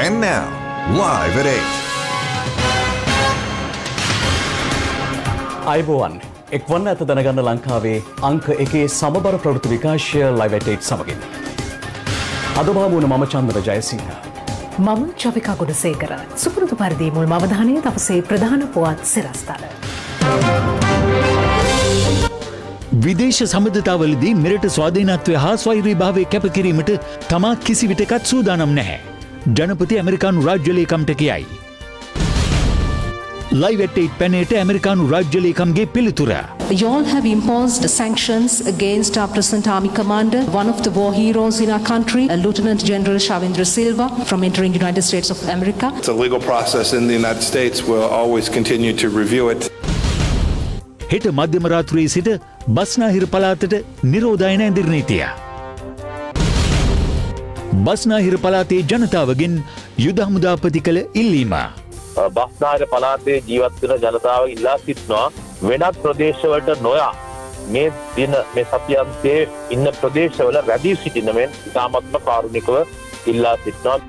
And now, live at 8. අයිබෝවන් එක්වන්න ඇත දැනගන්න ලංකාවේ අංක එකේ සමබර ප්‍රවෘත්ති විකාශය live at 8 සමගින්. අද බාමුණ මම චන්ද්‍ර ජයසිංහ. මම චවිකා ගුණසේකර. සුපුරුදු පරිදි මුල්ම අවධානය දවසේ ප්‍රධාන පුවත් සිරස්තල. විදේශ සම්බන්ධතාවලදී මෙරට ස්වාධීනත්වය හා ස්වෛරීභාවය කැපකිරීමට තමා කිසිවිටකත් සූදානම් නැහැ. ජනපති ඇමරිකානු රාජ්‍ය ලේකම්ට කියයි. Live at 8 පැනේට ඇමරිකානු රාජ්‍ය ලේකම්ගේ පිළිතුර. You all have imposed sanctions against our present army commander, one of the war heroes in our country, Lieutenant General Shavindra Silva, from entering United States of America. It's a legal process in the United States. We'll always continue to review it. හෙට මධ්‍යම රාත්‍රියේ සිට බස්නාහිර පළාතට නිරෝධායන ඇඳිරි නීතිය. බස්නාහිර පළාතේ ජනතාවගෙන් යුද හමුදාපති කළ ඉල්ලීම. බස්නාහිර පළාතේ ජීවත් වෙන ජනතාව ඉල්ලා සිටිනවා වෙනත් ප්‍රදේශවලට නොයා මේ දින මේ සතියන්තයේ ඉන්න ප්‍රදේශවල රැඳී සිටින මෙන් ඉතාමත්ම කාරුණිකව ඉල්ලා සිටිනවා.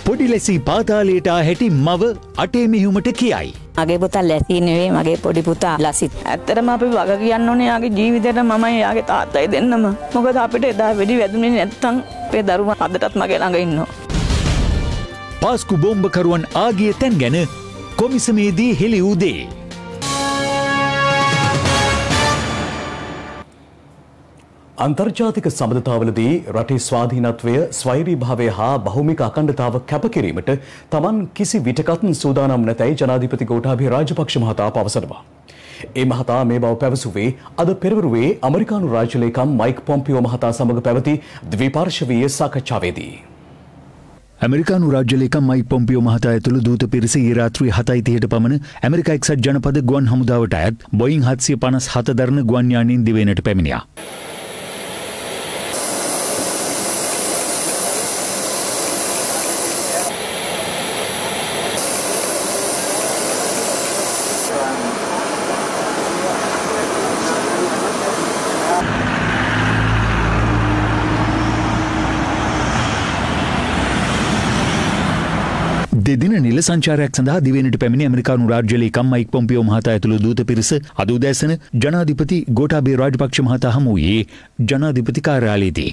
පොඩි ලෙසි පාතාලයට හැටි මව අටේ මෙහෙයුමට කියයි. මගේ පුතා ලැසි නෙවෙයි මගේ පොඩි පුතා ලසිත්. ඇත්තටම අපි වග කියන්න ඕනේ යාගේ ජීවිතේට මමයි යාගේ තාත්තයි දෙන්නම. මොකද අපිට එදා වෙඩි වැදුනේ නැත්තම් අපේ දරුවා අදටත් මගේ ළඟ ඉන්නවා. පාස්කු බෝම්බකරුවන් ආගිය තැන් ගැන කොමිසමේදී හෙළි වූ දේ. අන්තර්ජාතික සබඳතාවලදී රටේ ස්වාධීනත්වය ස්වෛරීභාවය හා බහුමික අඛණ්ඩතාව කැපකිරීමට තමන් කිසි විටකත් සූදානම් නැතැයි ජනාධිපති ගෝඨාභය රාජපක්ෂ මහතා පවසනවා. ඒ මහතා මේ බව පැවසුවේ අද පෙරවරුවේ ඇමරිකානු රාජ්‍ය ලේකම් මයික් පොම්පියෝ මහතා සමග පැවති ද්විපාර්ශ්වීය සාකච්ඡාවේදී. ඇමරිකානු රාජ්‍ය ලේකම් මයික් පොම්පියෝ මහතා ඇතුළු දූත පිරිස ඊ රාත්‍රී 7:30ට පමණ ඇමරිකා එක්සත් ජනපද ගුවන් හමුදාවට අයත් බෝයිං 757 දරන ගුවන් යානයෙන් දිවයිනට පැමිණියා. දෙදින නිල සංචාරයක් සඳහා දිවයිනට පැමිණි ඇමරිකානු රාජ්‍ය ලේකම් මයික් පොම්පියෝ මහතා ඇතුළු දූත පිරිස අද උදෑසන ජනාධිපති ගෝඨාභය රාජපක්ෂ මහතා හමු වූයේ ජනාධිපති කාර්යාලයේදී.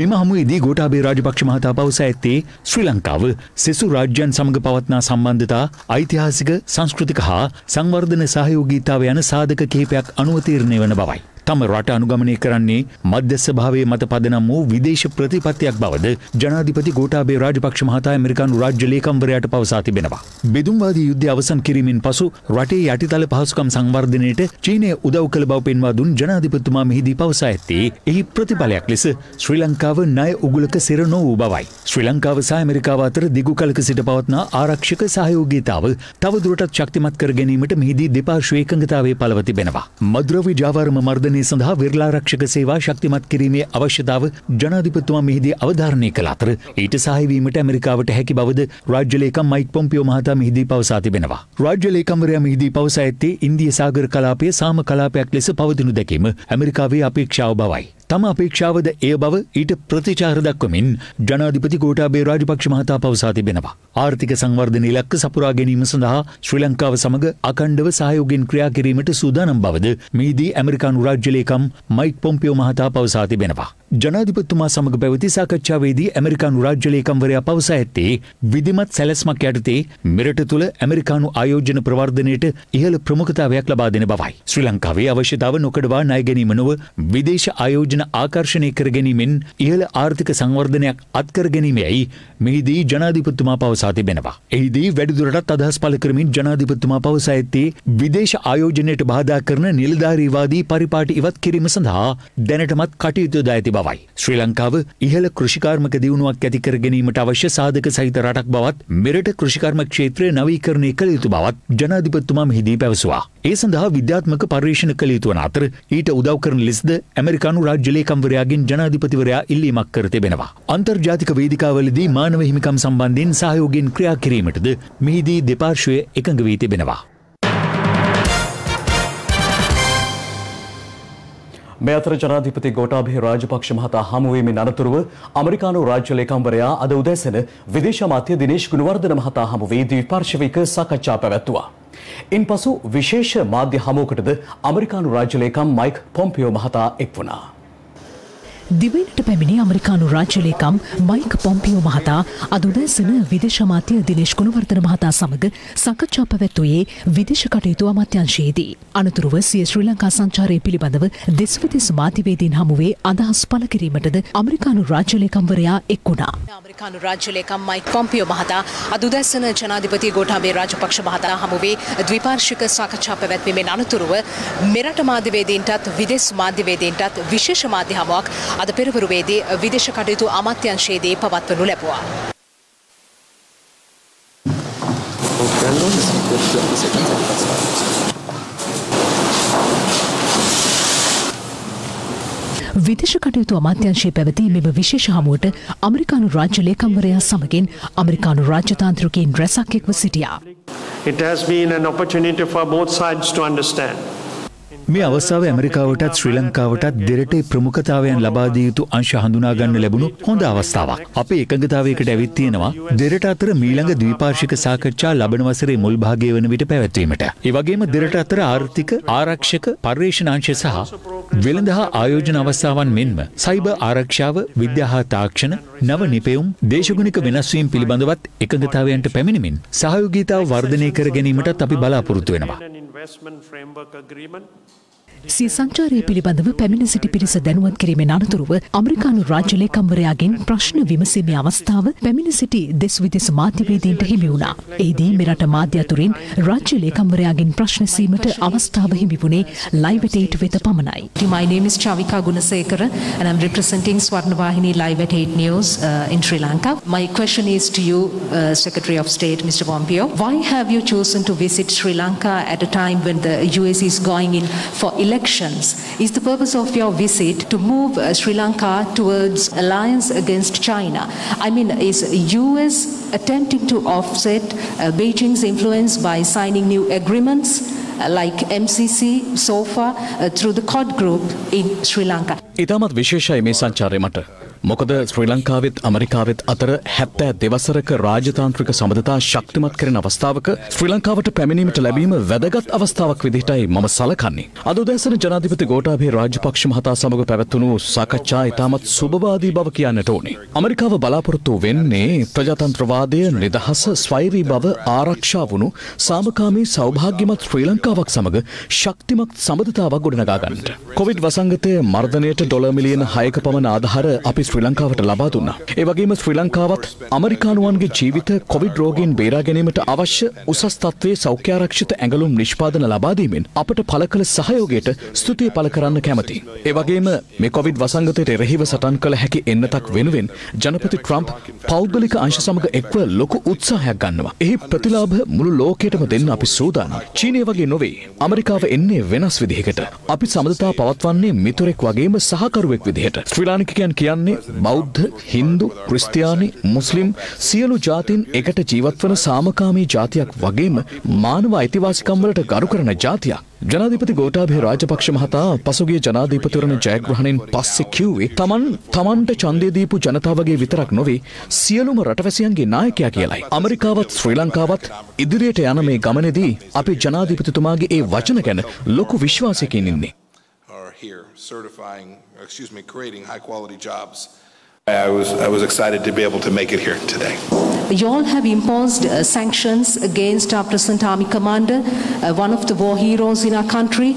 මෙම හමුවේදී ගෝඨාභය රාජපක්ෂ මහතා පවසා ඇත්තේ ශ්‍රී ලංකාව සෙසු රාජ්‍යයන් සමග පවත්නා සම්බන්ධතා ඓතිහාසික සංස්කෘතික හා සංවර්ධන සහයෝගීතාව යන සාධක කිහිපයක් අනුව තීරණය වන බවයි. තම රට අනුගමනය කරන්නේ මධ්‍යස්ථ භාවයේ මත පදනම් වූ විදේශ ප්‍රතිපත්තියක් බවද ජනාධිපති ගෝඨාභය රාජපක්ෂ මහතා ඇමරිකානු රාජ්‍ය ලේකම්වරයාට පවසා තිබෙනවා. බෙදුම්වාදී යුද්ධය අවසන් කිරීමෙන් පසු රටේ යටිතල පහසුකම් සංවර්ධනයට චීනය උදව් කළ බව පෙන්වා දුන් ජනාධිපතිතුමා මෙහිදී පවසා ඇත්තේ එහි ප්‍රතිඵලයක් ලෙස ශ්‍රී ලංකාව ණය උගුලක සිර නොවූ බවයි. ශ්‍රී ලංකාව සහ ඇමරිකාව අතර දිගු කලක සිට පවත්නා ආරක්ෂක සහයෝගීතාව තවදුරටත් ශක්තිමත් කර ගැනීමට මෙහිදී දෙපාර්ශ්වයේ එකඟතාවය පළව තිබෙනවා. මද්‍රව්‍ය ජාවාරම මර්ධනය සඳහා විරලාරක්ෂක සේවා ශක්තිමත් කිරීමේ අවශ්‍යතාව ජනාධිපතිතුමා මෙහිදී අවධාරණය කළ අතර ඊට සහාය වීමට ඇමරිකාවට හැකි බවද රාජ්‍ය ලේකම් මයික් පොම්පියෝ මහතා මෙහිදී පවසා තිබෙනවා. රාජ්‍ය ලේකම්වරයා මෙහිදී පවසා ඇත්තේ ඉන්දිය සාගර කලාපයේ සාම කලාපයක් ලෙස පවතිනු දැකීම ඇමරිකාවේ අපේක්ෂාව බවයි. තම අපේක්ෂාවද එය බව ඊට ප්‍රතිචාර දක්වමින් ජනාධිපති ගෝඨාභය රාජපක්ෂ මහතා පවසා තිබෙනවා. ආර්ථික සංවර්ධන ඉලක්ක සපුරා ගැනීම සඳහා ශ්‍රී ලංකාව සමග අඛණ්ඩව සහයෝගයෙන් ක්‍රියා කිරීමට සූදානම් බවද මෙහිදී ඇමරිකානු රාජ්‍ය ලේකම් මයික් පොම්පියෝ මහතා පවසා තිබෙනවා. ජනාධිපතිතුමා සමග පැවති සාකච්ඡාවේදී ඇමරිකානු රාජ්‍ය ලේකම්වරයා පවසා ඇත්තේ විධිමත් සැලැස්මක් යටතේ මෙරට තුළ ඇමරිකානු ආයෝජන ප්‍රවර්ධනයට ඉහළ ප්‍රමුඛතාවයක් ලබා දෙන බවයි. ශ්‍රී ලංකාවේ අවශ්‍යතාව නොකඩවා ණය ගැනීම නොව විදේශ ආයෝජන ආකර්ෂණය කර ගැනීමෙන් ඉහළ ආර්ථික සංවර්ධනයක් අත්කර ගැනීමයි මෙහිදී ජනාධිපතිතුමා පවසා තිබෙනවා. එහිදී වැඩිදුරටත් අදහස් පළ කරමින් ජනාධිපතිතුමා පවසා ඇත්තේ විදේශ ආයෝජනයට බාධා කරන නිලධාරීවාදී පරිපාටි ඉවත් කිරීම සඳහා දැනටමත් කටයුතු ද ඇති බවයි. ශ්‍රී ලංකාව ඉහළ කෘෂිකාර්මික දියුණුවක් ඇති කර ගැනීමට අවශ්‍ය සාධක සහිත රටක් බවත් මෙරට කෘෂිකර්ම ක්ෂේත්‍රය නවීකරණය කළ යුතු බවත් ජනාධිපතිතුමා මෙහිදී පැවසුවා. ඒ සඳහා විද්‍යාත්මක පර්යේෂණ කළ යුතු වන අතර ඊට උදව් කරන ලෙසද ඇමරිකානු රාජ්‍ය ලේකම්වරයාගෙන් ජනාධිපතිවරයා ඉල්ලීමක් කර තිබෙනවා. අන්තර්ජාතික වේදිකාවලදී මානව හිමිකම් සම්බන්ධයෙන් සහයෝගයෙන් ක්‍රියා කිරීමටද මෙහිදී දෙපාර්ශ්වය එකඟ වී තිබෙනවා. මේ අතර ජනාධිපති ගෝඨාභය රාජපක්ෂ මහතා හමුවීමෙන් අනතුරුව අමරිකානු රාජ්‍ය ලේකම්වරයා අද උදෑසන විදේශ අමාත්‍ය දිනේෂ් ගුණවර්ධන මහතා හමු වී ද්විපාර්ශ්වික සාකච්ඡා පැවැත්වුවා. ඉන්පසු විශේෂ මාධ්‍ය හමුවකටද අමරිකානු රාජ්‍ය ලේකම් මයික් පොම්පියෝ මහතා එක් වුණා. දිවයිනට පැමිණි අමරිකානු රාජ්‍ය ලේකම් මයික් පොම්පියෝ මහතා අද උදෑසන විදේශ අමාත්‍ය දිනේෂ් ගුණවර්ධන මහතා සමග සාකච්ඡා පැවැත්වුවේ විදේශ කටයුතු අමාත්‍යාංශයේදී. අනතුරුව සිය ශ්‍රී ලංකා සංචාරය පිළිබඳව දෙස් විදෙස් මාධ්‍යවේදීන් හමුවේ අදහස් පළ කිරීමටද අමරිකානු රාජ්‍ය ලේකම්වරයා එක් වුණා. අමරිකානු රාජ්‍ය ලේකම් මයික් පොම්පියෝ මහතා අද උදෑසන ජනාධිපති ගෝඨාභය රාජපක්ෂ මහතා හමුවේ ද්විපාර්ශ්වික සාකච්ඡා පැවැත්වීමෙන් අනතුරුව මෙරට මාධ්‍යවේදීන්ටත් විදෙස් මාධ්‍යවේදීන්ටත් විශේෂ මාධ්‍ය හමුවක් අද පෙරවරුවේදී විදේශ කටයුතු අමාත්‍යාංශයේදී පවත්වනු ලැබුවා. විදේශ කටයුතු අමාත්‍යාංශයේ පැවති මෙම විශේෂ හමුවට අමරිකානු රාජ්‍ය ලේකම්වරයා සමගින් අමරිකානු රාජ්‍යතාන්ත්‍රිකයින් රැසක් එක්ව සිටියා. It has been an opportunity for both sides to understand. මේ අවස්ථාවේ ඇමරිකාවටත් ශ්‍රී ලංකාවටත් දෙරටේ ප්‍රමුඛතාවයන් ලබා දිය යුතු අංශ හඳුනා ගන්න ලැබුණු හොඳ අවස්ථාවක්. අපේ එකඟතාවයකට ඇවිත් තියෙනවා දෙරට අතර මීළඟ ද්විපාර්ශ්වික සාකච්ඡා ලබන වසරේ මුල් භාගයේ වන විට පැවැත්වීමට. ඒ වගේම දෙරට අතර ආර්ථික, ආරක්ෂක, පර්යේෂණ අංශ සහ වෙළඳ හා ආයෝජන අවස්ථාවන් මෙන්ම සයිබර් ආරක්ෂාව, විද්‍යා හා තාක්ෂණ, නව නිපැයුම්, දේශගුණික වෙනස්වීම් පිළිබඳවත් එකඟතාවයන්ට පැමිණෙමින් සහයෝගීතාව වර්ධනය කර ගැනීමටත් අපි බලාපොරොත්තු වෙනවා. සිය සංචාරය පිළිබඳව පැමිණ සිටි පිරිස දැනුවත් කිරීමෙන් අනතුරුව අමරිකානු රාජ්‍ය ලේකම්වරයාගෙන් ප්‍රශ්න විමසීමේ අවස්ථාව පැමිණ සිටි දෙස් විදෙස් මාධ්‍යවේදීන්ට හිමි වුණා. එහිදී මෙරට මාධ්‍ය අතුරින් රාජ්‍ය ලේකම්වරයාගෙන් ප්‍රශ්න සීමට අවස්ථාව හිමි වුණේ Live at 8 වෙත පමණයි. My name is Chavika Gunasekara and I'm representing Swarnavahini Live at 8 News in Sri Lanka. My question is to you, Secretary of State, Mr. Pompeo. Why have you chosen to visit Sri Lanka at a time when the US is going in for elections? Is the purpose of your visit to move Sri Lanka towards alliance against China? I mean, is US attempting to offset Beijing's influence by signing new agreements like MCC, SOFA through the Quad group in Sri Lanka? ඉතාමත් විශේෂයි මේ සංචාරය මට. මොකද ශ්‍රී ලංකාවෙත් අමරිකාවෙත් අතර 72 වසරක රාජතාන්ත්‍රික සබඳතා ශක්තිමත් කරන අවස්ථාවක ශ්‍රී ලංකාවට පැමිණීමට ලැබීම වැදගත් අවස්ථාවක් විදිහටයි මම සලකන්නේ. අද උදෑසන ජනාධිපති ගෝඨාභය රාජපක්ෂ මහතා සමග පැවැත්වුණු සාකච්ඡා ඉතාමත් සුබවාදී බව කියන්නට ඕනේ. අමරිකාව බලාපොරොත්තු වෙන්නේ ප්‍රජාතන්ත්‍රවාදය, නිදහස, ස්වෛරී බව ආරක්ෂා වුණු සාමකාමී සෞභාග්‍යමත් ශ්‍රී ලංකාවක් සමග ශක්තිමත් සබඳතාවක් ගොඩනගා ගන්නට. කොවිඩ් වසංගතය මර්ධනයට ඩොලර් මිලියන 6ක පමණ ආධාර අපි ශ්‍රී ලංකාවට ලබා දුන්නා. ඒ වගේම ශ්‍රී ලංකාවත් අමරිකානුවන්ගේ ජීවිත කොවිඩ් රෝගීන් බේරා ගැනීමට අවශ්‍ය උසස් තත්ත්වයේ සෞඛ්‍ය ආරක්ෂිත ඇඟලුම් නිෂ්පාදන ලබා දීමෙන් අපට පළ කළ සහයෝගයට ස්තුතිය පළ කරන්න කැමැතියි. ඒ වගේම මේ කොවිඩ් වසංගතයට එරෙහිව සටන් කළ හැකි එන්නතක් වෙනුවෙන් ජනපති ට්‍රම්ප් පෞද්ගලික අංශ සමග එක්ව ලොකු උත්සාහයක් ගන්නවා. එහි ප්‍රතිලාභ මුළු ලෝකයටම දෙන්න අපි සූදානම්. චීනය වගේ නොවේ. ඇමරිකාව එන්නේ වෙනස් විදිහකට. අපි සමඳතා පවත්වන්නේ මිතුරෙක් වගේම සහකරුවෙක් විදිහට. ශ්‍රී ලාංකිකයන් කියන්නේ බෞද්ධ, හින්දු, ක්‍රිස්තියානි, මුස්ලිම් සියලු ජාතීන් එකට ජීවත් වන සාමකාමී ජාතියක් වගේම මානව අයිතිවාසිකම් වලට ගරු කරන ජාතියක්. ජනාධිපති ගෝඨාභය රාජපක්ෂ මහතා පසුගිය ජනාධිපතිවරණ ජයග්‍රහණයෙන් පස්සේ කිව්වේ තමන්ට ඡන්දය දීපු ජනතාවගේ විතරක් නොවේ සියලුම රටවැසියන්ගේ නායකයා කියලයි. ඇමරිකාවත් ශ්‍රී ලංකාවත් ඉදිරියට යන මේ ගමනේදී අපි ජනාධිපතිතුමාගේ ඒ වචන ගැන ලොකු විශ්වාසයකින් ඉන්නේ. Creating high quality jobs. I was excited to be able to make it here today. You all have imposed sanctions against our present army commander, one of the war heroes in our country,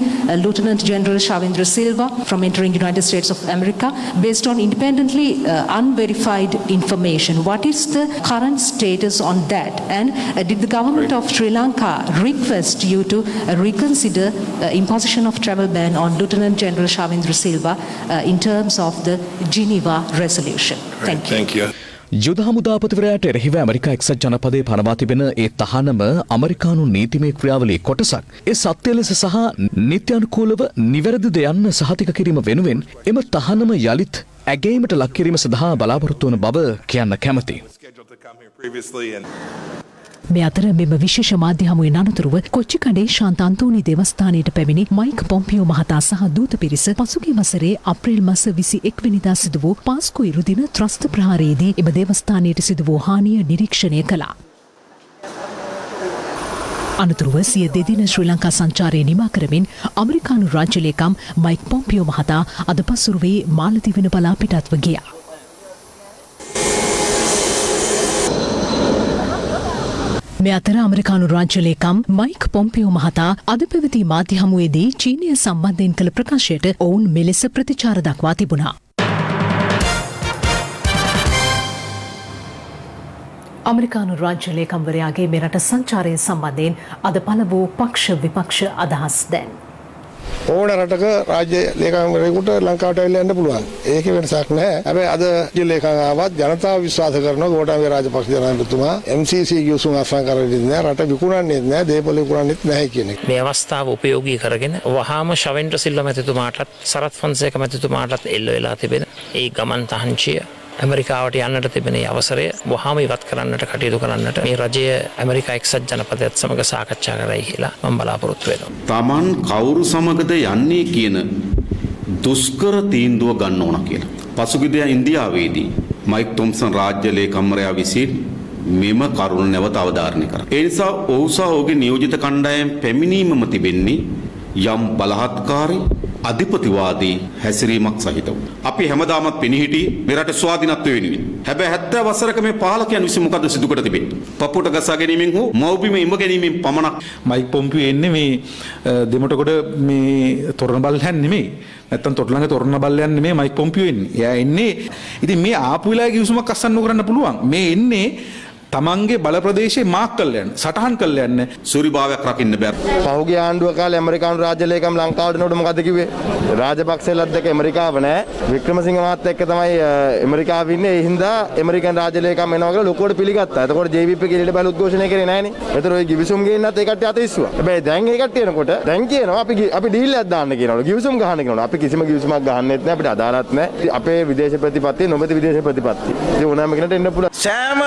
Lieutenant General Shavindra Silva, from entering United States of America based on independently unverified information. What is the current status on that? And did the government of Sri Lanka request you to reconsider imposition of travel ban on Lieutenant General Shavindra Silva in terms of the Geneva resolution? Thank you. Thank you. යුද හමුදාපතිවරයාට එරෙහිව America එක්සත් ජනපදයේ පනවා තිබෙන ඒ තහනම අමරිකානු නීතිමය ක්‍රියාවලියේ කොටසක්. ඒ සත්‍ය ලෙස සහ නිත්‍යානුකූලව නිවැරදිද යන්න සහතික කිරීම වෙනුවෙන් එම තහනම යලිත් ඇගීමට ලක් කිරීම සඳහා බලාපොරොත්තු වන බව කියන්න කැමැතියි. මේ අතර මෙම විශේෂ මාධ්‍ය හමුවේ අනතුරුව කොච්චිකඩේ ශාන්ත අන්තෝනි දේවස්ථානයට පැමිණි මයික් පොම්පියෝ මහතා සහ දූත පිරිස පසුගිය වසරේ අප්‍රේල් මාස 21 වෙනිදා සිදු වූ පාස්කු ඉරුදින ත්‍රස්ත ප්‍රහාරයේදී එම දේවස්ථානයට සිදු වූ හානිය නිරීක්ෂණය කළා. අනතුරුව සිය දෙදින ශ්‍රී ලංකා සංචාරය නිමා කරමින් ඇමරිකානු රාජ්‍ය ලේකම් මයික් පොම්පියෝ මහතා අද පසුරුවේ මාලදිව වෙන බලා පිටත්ව ගියා. මේ අතර ඇමරිකානු රාජ්‍ය ලේකම් මයික් පොම්පියෝ මහතා අද පැවති මාධ්‍ය හමුවේදී චීනය සම්බන්ධයෙන් කළ ප්‍රකාශයට ඔවුන් මෙලෙස ප්‍රතිචාර දක්වා තිබුණා. ඇමරිකානු රාජ්‍ය ලේකම්වරයාගේ මෙරට සංචාරය සම්බන්ධයෙන් අද පළ වූ පක්ෂ විපක්ෂ අදහස් දැන්. ඕන රටක රාජ්‍ය ලේකම්වරයෙකුට ලංකාවට ඇවිල්ලා යන්න පුළුවන්. ඒකේ වෙනසක් නැහැ. හැබැයි අද රාජ්‍ය ලේකම් ආවත් ජනතාව විශ්වාස කරනවා ගෝඨාභය රාජපක්ෂ ජනාධිපතිතුමා MCC ගිවිසුම් අත්සන් කරන්නේ නැහැ. රට විකුණන්නේ නැහැ. දේපොළ විකුණන්නේ නැහැ කියන එක. මේ අවස්ථාව උපයෝගී කරගෙන වහාම ශවෙන්ද්‍ර සිල්වා මැතිතුමාටත් සරත් ෆොන්සේක මැතිතුමාටත් එල්ල වෙලා තිබෙන ඒ ගමන් තහංචිය ඇමරිකාවට යන්නට තිබෙන අවසරය වහාම ඉවත් කරන්නට කටයුතු කරන්නට මේ රජය ඇමරිකා එක්සත් ජනපදයත් සමග සාකච්ඡා කරයි කියලා මම බලාපොරොත්තු වෙනවා. Taman කවුරු සමගද යන්නේ කියන දුෂ්කර තීන්දුව ගන්න ඕන කියලා. පසුගිය ඉන්දියාවේදී මයික් තොම්සන් රාජ්‍ය ලේකම්වරයා විසින් මෙම කරුණ නැවත අවධාරණය කරා. ඒ නිසා ඔහු සහ ඔහුගේ නියෝජිත කණ්ඩායම් පැමිණීමම තිබෙන්නේ යම් බලහත්කාරී අධිපතිවාදී හැසිරීමක් සහිතව. අපි හැමදාමත් පෙනී සිටි මෙරට ස්වාධීනත්වය වෙනුවෙන්. හැබැයි 70 වසරක මේ පාලකයන් විසින් මොකද සිදු කර තිබෙන්නේ? පපුවට ගසා ගැනීමෙන් හෝ මව්බිම ඉම ගැනීමෙන් පමණක්. මයික් පොම්පියෝ එන්නේ මේ දෙමටකොට මේ තොරණ බල්ලයන් නෙමෙයි. නැත්තම් තොටලංග තොරණ බල්ලයන් නෙමෙයි මයික් පොම්පියෝ එන්නේ. එයා එන්නේ ඉතින් මේ ආපු වෙලාවේ කිවිසුමක් අස්සන්න කරන්න පුළුවන්. මේ එන්නේ තමන්ගේ බල ප්‍රදේශයේ මාක් කළ යන්න සටහන් කළ යන්න සූරිභාවයක් රකින්න බෑ. පහුගිය ආණ්ඩුව කාලේ ඇමරිකානු රාජ්‍ය ලේකම් ලංකාවට එනකොට මොකද කිව්වේ? රාජපක්ෂලත් දෙක ඇමරිකාව නෑ. වික්‍රමසිංහ මහත්තයා එක්ක තමයි ඇමරිකාව ඉන්නේ. ඒ හින්දා ඇමරිකන් රාජ්‍ය ලේකම් එනවා කියලා ලොකුවට පිළිගත්තා. එතකොට JVP කියලා බැල උද්ඝෝෂණය කරේ නෑනේ. ඒතර ඔය ගිවිසුම් ගේන්නත් ඒ කට්ටිය අත ඉස්සුවා. හැබැයි දැන් ඒ කට්ටිය එනකොට දැන් කියනවා අපි ඩීල් එකක් දාන්න කියනවලු. ගිවිසුම් ගහන්න කියනවලු. අපි කිසිම ගිවිසුමක් ගහන්නෙත් නෑ. අපිට අදාළත් නෑ. අපේ විදේශ ප්‍රතිපත්තිය නොමැති විදේශ ප්‍රතිපත්තිය. ඒ ඕනෑම කෙනෙකුට එන්න පුළුවන්. සෑම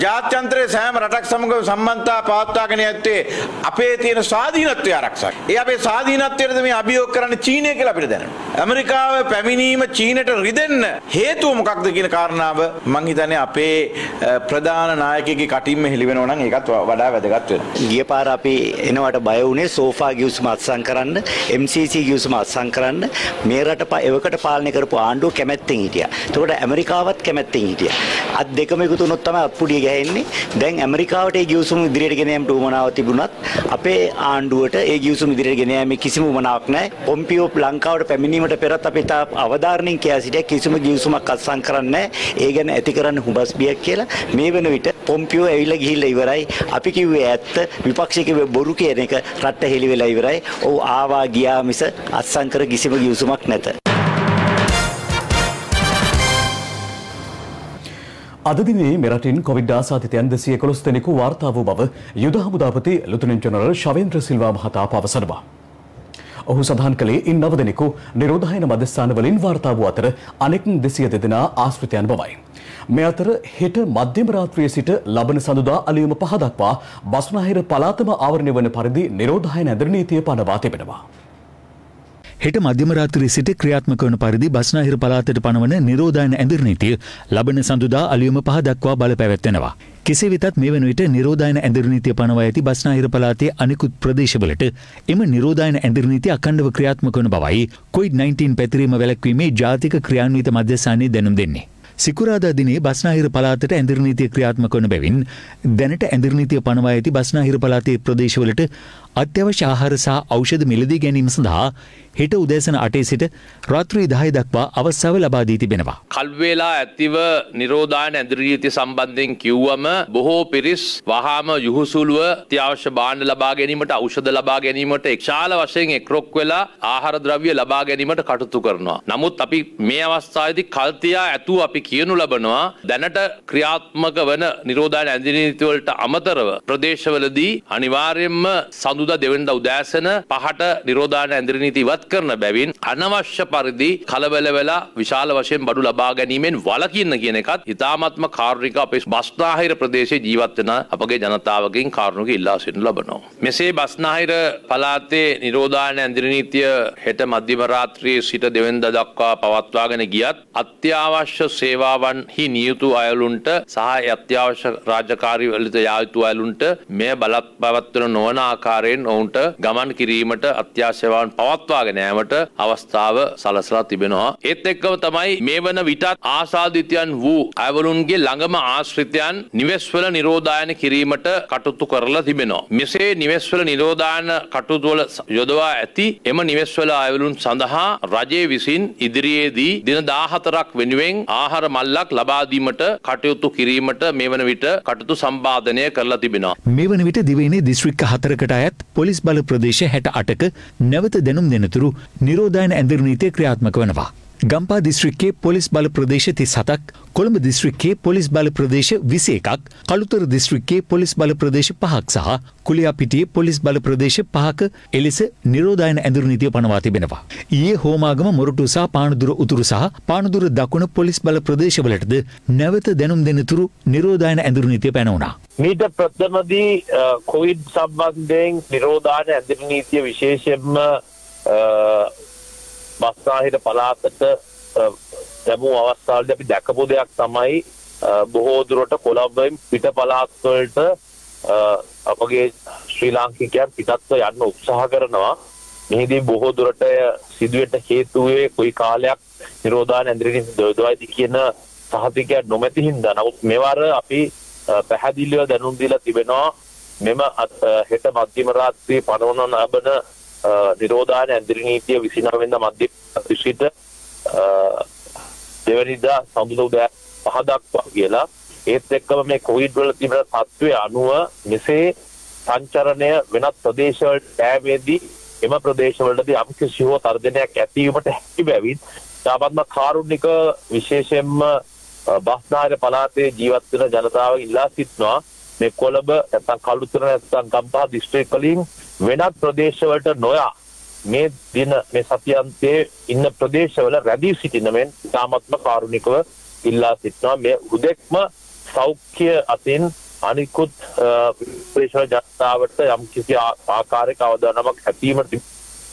ජාත්‍යන්තරයේ සෑම රටක් සමග සම්බන්ධතා පවත්වාගෙන යත්තේ අපේ තියෙන ස්වාධීනත්වය ආරක්ෂා. ඒ අපේ ස්වාධීනත්වයටද මේ අභියෝග කරන්නේ චීනය කියලා අපිට දැනෙනවා. ඇමරිකාව පැමිණීම චීනට රිදෙන්න හේතුව මොකක්ද කියන කාරණාව මම හිතන්නේ අපේ ප්‍රධාන නායකයෙක්ගේ කටින්ම හෙළි වෙනවා නම් ඒකත් වඩා වැදගත් වෙනවා. ගිය පාර අපි එනවට බය වුණේ සෝෆා ගිවිසුම අත්සන් කරන්න, MCC ගිවිසුම අත්සන් කරන්න මේ රට එවකට පාලනය කරපු ආණ්ඩුව කැමැත්තෙන් හිටියා. ඒකට ඇමරිකාවත් කැමැත්තෙන් හිටියා. අත් දෙකම එකතු වුණොත් තමයි අප්පුඩිය ගහන්නේ. දැන් ඇමරිකාවට ඒ ගිවිසුම ඉදිරියට ගෙන යාමට උවමනාවක් තිබුණත් අපේ ආණ්ඩුවට ඒ ගිවිසුම ඉදිරියට ගෙන යාමේ කිසිම උවමනාවක් නැහැ. පොම්පියෝ ලංකාවට පැමිණීමට පෙරත් අපි තා අවධාරණයෙන් කියා සිටියා කිසිම ගිවිසුමක් අත්සන් කරන්නේ නැහැ. ඒ ගැන ඇති කරන්න හුඹස් බියක් කියලා. මේ වෙන විට පොම්පියෝ ඇවිල්ලා ගිහිල්ලා ඉවරයි. අපි කිව්වේ ඇත්ත, විපක්ෂය කිව්වේ බොරු කියන එක රට හෙළි වෙලා ඉවරයි. ඔව් ආවා ගියා මිස අත්සන් කර කිසිම ගිවිසුමක් නැත. අද දිනේ මෙරටින් කොවිඩ් ආසාදිතයන් 211 දෙනෙකු වාර්තා වූ බව යුද හමුදාපති ලුතුනන්ට් ජනරල් ශවේන්ද්‍ර සිල්වා මහතා පවසනවා. ඔහු සඳහන් කළේ ඉන් 9 දෙනෙකු නිරෝධායන මධ්‍යස්ථානවලින් වාර්තා වූ අතර අනෙක් 202 දෙනා ආශ්‍රිතයන් බවයි. මේ අතර හෙට මධ්‍යම රාත්‍රියේ සිට ලබන සඳුදා අලුයම 5 දක්වා බස්නාහිර පළාතම ආවරණය වන පරිදි නිරෝධායන ඇඳරි නීතිය පනවා තිබෙනවා. හෙට මධ්‍යම රාත්‍රියේ සිට ක්‍රියාත්මක වන පරිදි බස්නාහිර පළාතට පනවන නිරෝධායන ඇඳරි නීතිය ලබන සඳුදා අලුයම 5 දක්වා බලපැවැත්වෙනවා. කෙසේ වෙතත් මේ වන විට නිරෝධායන ඇඳරි නීතිය පනවා ඇති බස්නාහිර පළාතේ අනෙකුත් ප්‍රදේශවලට එම නිරෝධායන ඇඳරි නීතිය අඛණ්ඩව ක්‍රියාත්මක වන බවයි COVID-19 පැතිරීම වැළැක්වීමේ ජාතික ක්‍රියාන්විත මධ්‍යස්ථානයේ දැනුම් දෙන්නේ. සිකුරාදා දිනේ බස්නාහිර පළාතට ඇඳරි නීතිය ක්‍රියාත්මක වන බැවින් දැනට ඇඳරි නීතිය පනවා ඇති බස්නාහිර පළාතේ ප්‍රදේශවලට අත්‍යවශ්‍ය ආහාර සහ ඖෂධ මිලදී ගැනීම සඳහා හෙට උදෑසන 8 සිට රාත්‍රී 10 දක්වා අවස්ථාව ලබා දී තිබෙනවා. කල් වේලා ඇතිව නිරෝධායන ඇඳරි නීතිය සම්බන්ධයෙන් කිව්වම බොහෝ පිරිස් වහාම යහුසුලුව අත්‍යවශ්‍ය භාණ්ඩ ලබා ගැනීමට ඖෂධ ලබා ගැනීමට එක්ශාල වශයෙන් එක්රොක් වෙලා ආහාර ද්‍රව්‍ය ලබා ගැනීමට කටයුතු කරනවා. නමුත් අපි මේ අවස්ථාවේදී කල්තියා ඇතුව අපි කියනු ලබනවා දැනට ක්‍රියාත්මක වන නිරෝධායන ඇඳරි නීති වලට අමතරව ප්‍රදේශවලදී අනිවාර්යයෙන්ම සඳුදා දෙවෙනිදා උදෑසන 5ට නිරෝධායන ඇඳරි නීති ඉවත් ඉවත් කරන බැවින් අනවශ්‍ය පරිදි කලබල වෙලා විශාල වශයෙන් බඩු ලබා ගැනීමෙන් වළකින්න කියන එකත් ඉතාමත්ම කාරුණික අපේ බස්නාහිර ප්‍රදේශයේ ජීවත් වෙන අපගේ ජනතාවගෙන් කාරුණික ඉල්ලා සිටිනු ලබනවා. මෙසේ බස්නාහිර පළාතේ නිරෝධායන ඇඳිරි නීතිය හෙට මධ්‍යම රාත්‍රියේ සිට දෙවැනිදා දක්වා පවත්වාගෙන ගියත් අත්‍යවශ්‍ය සේවාවන්හි නියුතු අයලුන්ට සහ අත්‍යවශ්‍ය රාජකාරී වලට යා යුතු අයලුන්ට මෙය බලපත්වන නොවන ආකාරයෙන් ඔවුන්ට ගමන් කිරීමට අත්‍යවශ්‍ය සේවාවන් පවත්වාගෙන යාමට අවස්ථාව සලසලා තිබෙනවා. ඒත් එක්කම තමයි මේ වන විටත් ආසාදිතයන් වූ අයවලුන්ගේ ළඟම ආශ්‍රිතයන් නිවෙස්වල නිරෝධායන කිරීමට කටයුතු කරලා තිබෙනවා. මෙසේ නිවෙස්වල නිරෝධායන කටයුතු වල යොදවා ඇති එම නිවෙස්වල අයවලුන් සඳහා රජය විසින් ඉදිරියේදී දින 14ක් වෙනුවෙන් ආහාර මල්ලක් ලබා දීමට කටයුතු කිරීමට මේ වන විට කටයුතු සම්පාදනය කරලා තිබෙනවා. මේ වන විට දිවයිනේ දිස්ත්‍රික්ක 4කට අයත් පොලිස් බල ප්‍රදේශ 68ක නැවත දැනුම් දෙනතුරු නිරෝධායන ඇඳිරි නීතිය ක්‍රියාත්මක වනවා. ගම්පා දිස්ත්‍රික්කයේ පොලිස් බල ප්‍රදේශ 37ක්, කොළඹ දිස්ත්‍රික්කයේ පොලිස් බල ප්‍රදේශ 21ක්, කළුතර දිස්ත්‍රික්කයේ පොලිස් බල ප්‍රදේශ 5ක් සහ කුලියාපිටියේ පොලිස් බල ප්‍රදේශ 5ක එලෙස නිරෝධායන ඇඳිරි නීතිය පනවා තිබෙනවා. ඊයේ හෝමාගම මොරටු සහ පානදුර උතුරු සහ පානදුර දකුණ පොලිස් බල ප්‍රදේශවලටද නැවත දැනුම් දෙනතුරු නිරෝධායන ඇඳිරි නීතිය පැනවුණා. මීට ප්‍රථමදී කොවිඩ් සම්බන්ධයෙන් නිරෝධායන ඇඳිරි නීතිය විශේෂයෙන්ම බස්නාහිර පළාතට ලැබූ අවස්ථාවලදී අපි දැකපු දෙයක් තමයි බොහෝ දුරට කොළඹෙන් පිට පළාත් වලට අපගේ ශ්‍රී ලාංකිකයන් පිටත්ව යන්න උත්සාහ කරනවා. මෙහිදී බොහෝ දුරට සිදුවෙන්න හේතු වූයේ කොයි කාලයක් නිරෝධායන ඇඳිරි නීතිය දොඩවයිද කියන සහතිකයක් නොමැති හින්දා. නමුත් මෙවර අපි පැහැදිලිව දැනුම් දීලා තිබෙනවා මෙම හෙට මධ්‍යම රාත්‍රියේ පනවන ලබන නිරෝධායන ඇඳිරි නීතිය 29 වෙනිදා මධ්‍ය සිට දෙවැනිදා සමුද උදෑ 5 දක්වා කියලා. ඒත් එක්කම මේ කොවිඩ් වල තිබෙන තත්ත්වය අනුව මෙසේ සංචරණය වෙනත් ප්‍රදේශවලට යෑමේදී එම ප්‍රදේශවලදී අමිකිසි හෝ තර්ජනයක් ඇතිවීමට හැකි බැවින් තාපත්ම කාරුණික විශේෂයෙන්ම බස්නාහිර පළාතේ ජීවත් වෙන ජනතාව ඉල්ලා සිටිනවා මේ කොළඹ නැත්නම් කළුතර නැත්නම් ගම්පහ දිස්ත්‍රික්ක වලින් වෙනත් ප්‍රදේශවලට නොයා මේ දින මේ සතියන්තයේ ඉන්න ප්‍රදේශවල රැඳී සිටින මෙන් තාමත්ම කාරුණිකව ඉල්ලා සිටිනවා. මේ උදෙක්ම සෞඛ්‍ය අතින් අනිකුත් ප්‍රදේශවල ජනතාවට යම් කිසි ආකාරයක අවදානමක් ඇතිවීමට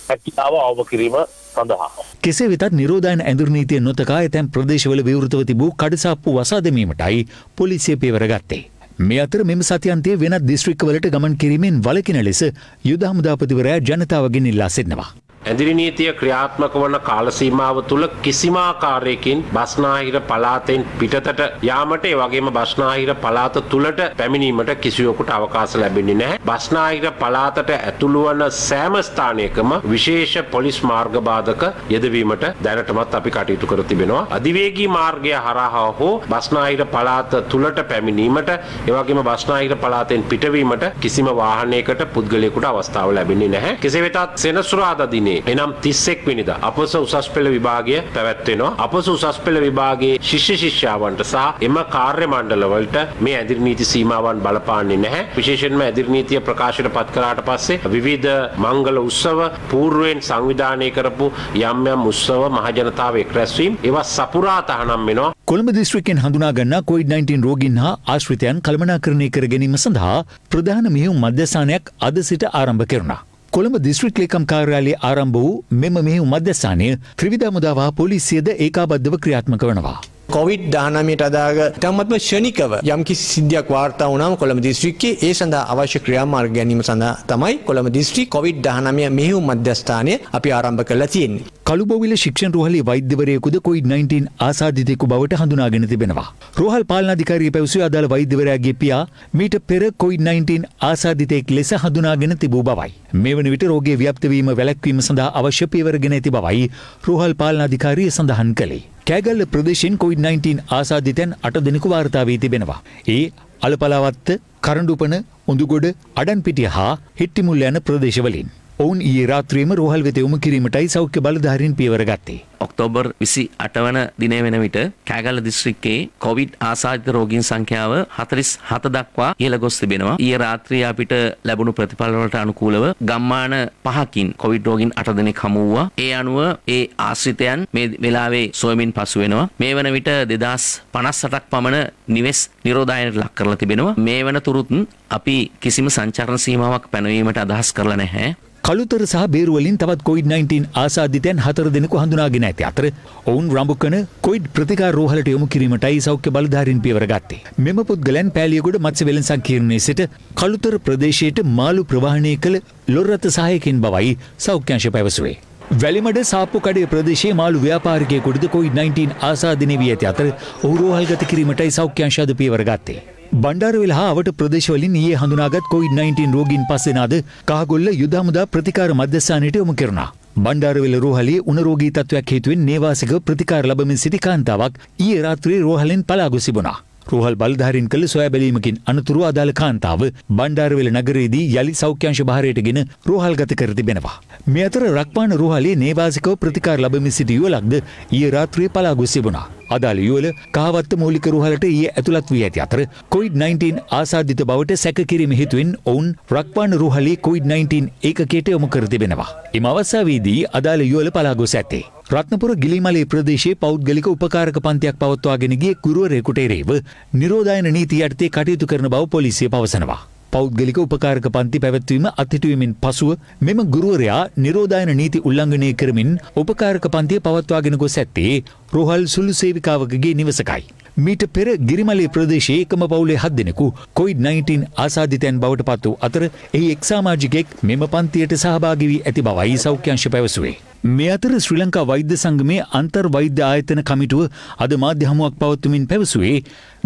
හැකියාව අවම කිරීම සඳහා. කෙසේ වෙතත් නිරෝධායන ඇඳිරි නීතිය නොතකා ඇතැම් ප්‍රදේශවල විවෘතව තිබූ කඩසාප්පු වසා දැමීමටයි පොලිසිය පියවර ගත්තේ. මේ අතර මෙම සතියන්තයේ වෙනත් දිස්ත්‍රික්කවලට ගමන් කිරීමෙන් වළකින ලෙස යුද හමුදාපතිවරයා ජනතාවගෙන් ඉල්ලා සිටිනවා. ඇඳිරි නීතිය ක්‍රියාත්මක වන කාල සීමාව තුළ කිසිම ආකාරයකින් බස්නාහිර පළාතෙන් පිටතට යාමට ඒ වගේම බස්නාහිර පළාත තුලට පැමිණීමට කිසිවෙකුට අවකාශ ලැබෙන්නේ නැහැ. බස්නාහිර පළාතට ඇතුළු වන සෑම ස්ථානයකම විශේෂ පොලිස් මාර්ග බාධක යෙදවීමට දැනටමත් අපි කටයුතු කර තිබෙනවා. අධිවේගී මාර්ගය හරහා හෝ බස්නාහිර පළාත තුලට පැමිණීමට ඒ වගේම බස්නාහිර පළාතෙන් පිටවීමට කිසිම වාහනයකට පුද්ගලයෙකුට අවස්ථාව ලැබෙන්නේ නැහැ. කෙසේ වෙතත් සෙනසුරාදා දිනේ එනම් 31 වෙනිදා අපස උසස් පෙළ විභාගය පැවැත්වෙනවා. අපස උසස් පෙළ විභාගයේ ශිෂ්‍ය ශිෂ්‍යාවන්ට සහ එම කාර්ය මණ්ඩල වලට මේ ඇඳිරි නීති සීමාවන් බලපාන්නේ නැහැ. විශේෂයෙන්ම ඇඳිරි නීතිය ප්‍රකාශයට පත් කරාට පස්සේ විවිධ මංගල උත්සව පූර්වයෙන් සංවිධානය කරපු යම් යම් උත්සව මහ ජනතාව එක්රැස්වීම ඒවා සපුරා තහනම් වෙනවා. කොළඹ දිස්ත්‍රික්කයෙන් හඳුනා ගන්නා COVID-19 රෝගීන් හා ආශ්‍රිතයන් කළමනාකරණය කර ගැනීම සඳහා ප්‍රධාන මෙහෙයුම් මධ්‍යස්ථානයක් අද සිට ආරම්භ කෙරුණා. කොළඹ දිස්ත්‍රික් ලේකම් කාර්යාලයේ ආරම්භ වූ මෙම මෙහෙයුම් මධ්‍යස්ථානය ත්‍රිවිධ හමුදාව පොලිසියද ඒකාබද්ධව ක්‍රියාත්මක වනවා. COVID-19ට අදාළ ඉතාමත්ම ක්ෂණිකව යම්කිසි සිද්ධියක් වාර්තා වුණාම කොළඹ දිස්ත්‍රික්කයේ ඒ සඳහා අවශ්‍ය ක්‍රියාමාර්ග ගැනීම සඳහා තමයි කොළඹ දිස්ත්‍රික් COVID-19 මෙහෙයුම් මධ්‍යස්ථානය අපි ආරම්භ කරලා තියෙන්නේ. කළුබෝවිල ශික්ෂණ රෝහලේ වෛද්‍යවරයෙකුද COVID-19 ආසාදිතයෙකු බවට හඳුනාගෙන තිබෙනවා. රෝහල් පාලනාධිකාරිය පැවසුවේ අදාළ වෛද්‍යවරයාගේ පියා මීට පෙර COVID-19 ආසාදිතයෙක් ලෙස හඳුනාගෙන තිබූ බවයි. මේ වන විට රෝගයේ ව්‍යාප්ත වීම වැළැක්වීම සඳහා අවශ්‍ය පියවරගෙන ඇති බවයි රෝහල් පාලනාධිකාරිය සඳහන් කළේ. කෑගල්ල ප්‍රදේශයෙන් COVID-19 ආසාදිතයන් 8 දෙනෙකු වාර්තා වී තිබෙනවා. ඒ අලපලාවත්ත, කරඬුපන, උඳුගොඩ, අඩන්පිටිය හා හිට්ටිමුල්ල යන ප්‍රදේශවලින්. ඔවුන් ඊයේ රාත්‍රියේම රෝහල් වෙත යොමු කිරීමටයි සෞඛ්‍ය බලධාරීන් පියවර ගත්තේ. ඔක්තෝබර් 28 වන දිනය වන විට කෑගල්ල දිස්ත්‍රික්කයේ කොවිඩ් ආසාදිත රෝගීන් සංඛ්‍යාව 47 දක්වා ඉහළ ගොස් තිබෙනවා. ඊයේ රාත්‍රියේ අපිට ලැබුණු ප්‍රතිඵල වලට අනුකූලව ගම්මාන 5කින් කොවිඩ් රෝගීන් 8 දෙනෙක් හමු වුණා. ඒ අනුව ඒ ආශ්‍රිතයන් මේ වෙලාවේ සොයමින් පසු වෙනවා. මේ වන විට 2058ක් පමණ නිවෙස් නිරෝධායනයට ලක් කරලා තිබෙනවා. මේ වන තුරුත් අපි කිසිම සංචාරන සීමාවක් පැනවීමට අදහස් කරලා නැහැ. කළුතර සහ බේරුවලින් තවත් COVID-19 ආසාදිතයන් 4 දෙනෙකු හඳුනාගෙන ඇති අතර ඔවුන් රඹුකන කොවිඩ් ප්‍රතිකාර රෝහලට යොමු කිරීමටයි සෞඛ්‍ය බලධාරීන් පියවර ගත්තේ. මෙම පුද්ගලයන් පෑලියගොඩ මත්ස්‍ය වෙළඳ සංකීර්ණයේ සිට කළුතර ප්‍රදේශයට මාළු ප්‍රවාහනය කළ ලොර් රථ සහායකින් බවයි සෞඛ්‍ය අංශ පැවසුවේ. වැලිමඩ සාප්පු කඩේ ප්‍රදේශයේ මාළු ව්‍යාපාරිකයෙකුට COVID-19 ආසාදිත වී ඇති අතර ඔහු රෝහල්ගත කිරීමටයි සෞඛ්‍ය අංශ අද පියවර ගත්තේ. බණ්ඩාරවිල හා අවට ප්‍රදේශවලින් ඊයේ හඳුනාගත් COVID-19 රෝගීන් 5 දෙනාද කහගොල්ල යුද හමුදා ප්‍රතිකාර මධ්‍යස්ථානයට යොමු කෙරුණා. බණ්ඩාරවිල රෝහලේ උණ රෝගී තත්ත්වයක් හේතුවෙන් නේවාසික ප්‍රතිකාර ලබමින් සිටි කාන්තාවක් ඊයේ රාත්‍රියේ රෝහලෙන් පලා ගොස් තිබුණා. රෝහල් බලධාරීන් කළ සොයා බැලීමකින් අනතුරු අදාළ කාන්තාව බණ්ඩාරවිල නගරයේදී යලි සෞඛ්‍ය අංශ භාරයටගෙන රෝහල්ගත කර තිබෙනවා. මේ අතර රක්පාන රෝහලේ නේවාසිකව ප්‍රතිකාර ලබමින් සිටි යුවලක්ද ඊයේ රාත්‍රියේ පලා ගොස් තිබුණා. අදාළ යුවල කහවත්ත මූලික රෝහලට ඊයේ ඇතුළත් වී ඇති අතර COVID-19 ආසාදිත බවට සැක කිරීම හේතුවෙන් ඔවුන් රක්පාන රෝහලේ COVID-19 ඒකකයට යොමු කර තිබෙනවා. එම අවස්ථාවේදී අදාළ යුවල පලා ගොස් ඇත්තේ. රත්නපුර ගිලිමලේ ප්‍රදේශයේ පෞද්ගලික උපකාරක පන්තියක් පවත්වාගෙන ගිය ගුරුවරයෙකුට එරෙහිව නිරෝධායන නීතිය යටතේ කටයුතු කරන බව පොලිසිය පවසනවා. පෞද්ගලික උපකාරක පන්ති පැවැත්වීම අත්හිටුවීමෙන් පසුව මෙම ගුරුවරයා නිරෝධායන නීති උල්ලංඝනය කරමින් උපකාරක පන්තිය පවත්වාගෙන ගොස් ඇත්තේ රෝහල් සුළු සේවිකාවකගේ නිවසකයි. මීට පෙර ගිරිමලේ ප්‍රදේශයේ එකම පවුලේ 7 දෙනෙකු COVID-19 ආසාදිතයන් බවට පත් වූ අතර එහි එක් සමාජිකයෙක් මෙම පන්තියට සහභාගී වී ඇති බවයි සෞඛ්‍ය අංශ පැවසුවේ. මේ අතර ශ්‍රී ලංකා වෛද්‍ය සංගමේ අන්තර් වෛද්‍ය ආයතන කමිටුව අද මාධ්‍ය හමුවක් පවත්වමින් පැවසුවේ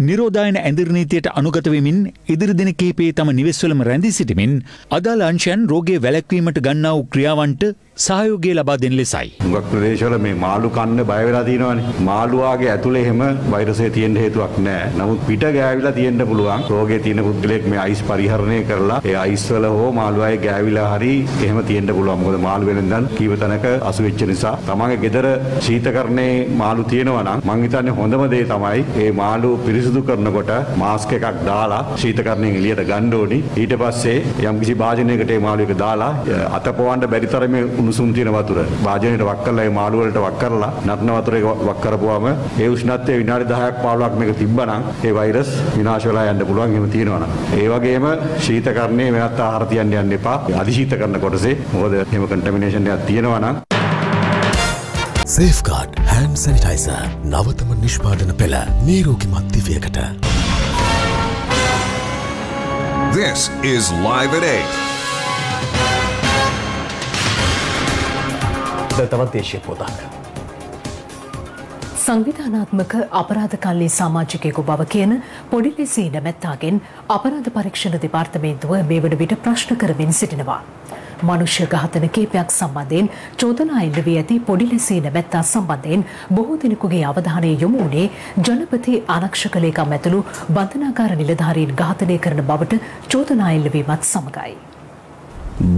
නිරෝධායන ඇඳිරි නීතියට අනුගත වෙමින් ඉදිරි දින කිහිපයේ තම නිවෙස්වලම රැඳී සිටමින් අදාළ අංශයන් රෝගය වැළැක්වීමට ගන්නා වූ ක්‍රියාවන්ට සහයෝගය ලබා දෙන ලෙසයි. හුඟක් ප්‍රදේශවල මේ මාළු කන්න බය වෙලා තියෙනවානේ. මාළුවාගේ ඇතුලේ එහෙම වෛරසය තියෙන්න හේතුවක් නැහැ. නමුත් පිට ගෑවිලා තියෙන්න පුළුවන්. රෝගේ තියෙන පුද්ගලයෙක් මේ අයිස් පරිහරණය කරලා ඒ අයිස් වල හෝ මාළුවාගේ ගෑවිලා හරි එහෙම තියෙන්න පුළුවන්. මොකද මාළු වෙලෙන්දන් කීව තැනක අසු වෙච්ච නිසා තමන්ගේ ගෙදර ශීතකරණේ මාළු තියෙනවා නම් මං හිතන්නේ හොඳම දේ තමයි ඒ මාළු පිරිසිදු කරනකොට මාස්ක් එකක් දාලා ශීතකරණයෙන් එළියට ගන්න ඕනි. ඊට පස්සේ යම්කිසි භාජනයකට ඒ මාළු එක දාලා අතපොවන්න බැරි තරමේ උණුසුම් තියෙන වතුර භාජනයට වක් කරලා ඒ මාළු වලට වක් කරලා නටන වතුරේ වක් කරපුවාම ඒ උෂ්ණත්වය විනාඩි 10ක් 15ක් මේක තිබ්බනම් ඒ වෛරස් විනාශ වෙලා යන්න පුළුවන්. එහෙම තියෙනවා නම් ඒ වගේම ශීතකරණේ වෙනත් ආහාර තියන්න යන්න එපා. අධිශීත කරන කොටසේ මොකද එහෙම කන්ටමිනේෂන් එකක් තියෙනවා නම් Safeguard hand sanitizer නවතම නිෂ්පාදන පෙළ නිරෝගීමත් දිවියකට. This is Live at 8. තවත් දේශීය පොතක්. සංවිධානාත්මක අපරාධකාලී සමාජිකයෙකු බව කියන පොඩිලෙසී නැමැත්තාගෙන් අපරාධ පරීක්ෂණ දෙපාර්තමේන්තුව මේ වන විට ප්‍රශ්න කරමින් සිටිනවා. මනුෂ්‍ය ඝාතන කීපයක් සම්බන්ධයෙන් චෝදනා එල්ල වී ඇති පොඩිලෙසී නැමැත්තා සම්බන්ධයෙන් බොහෝ දෙනෙකුගේ අවධානය යොමු වුණේ ජනපති ආරක්ෂක ලේකම් ඇතුළු බන්ධනාගාර නිලධාරීන් ඝාතනය කරන බවට චෝදනා එල්ලවීමත් සමගයි.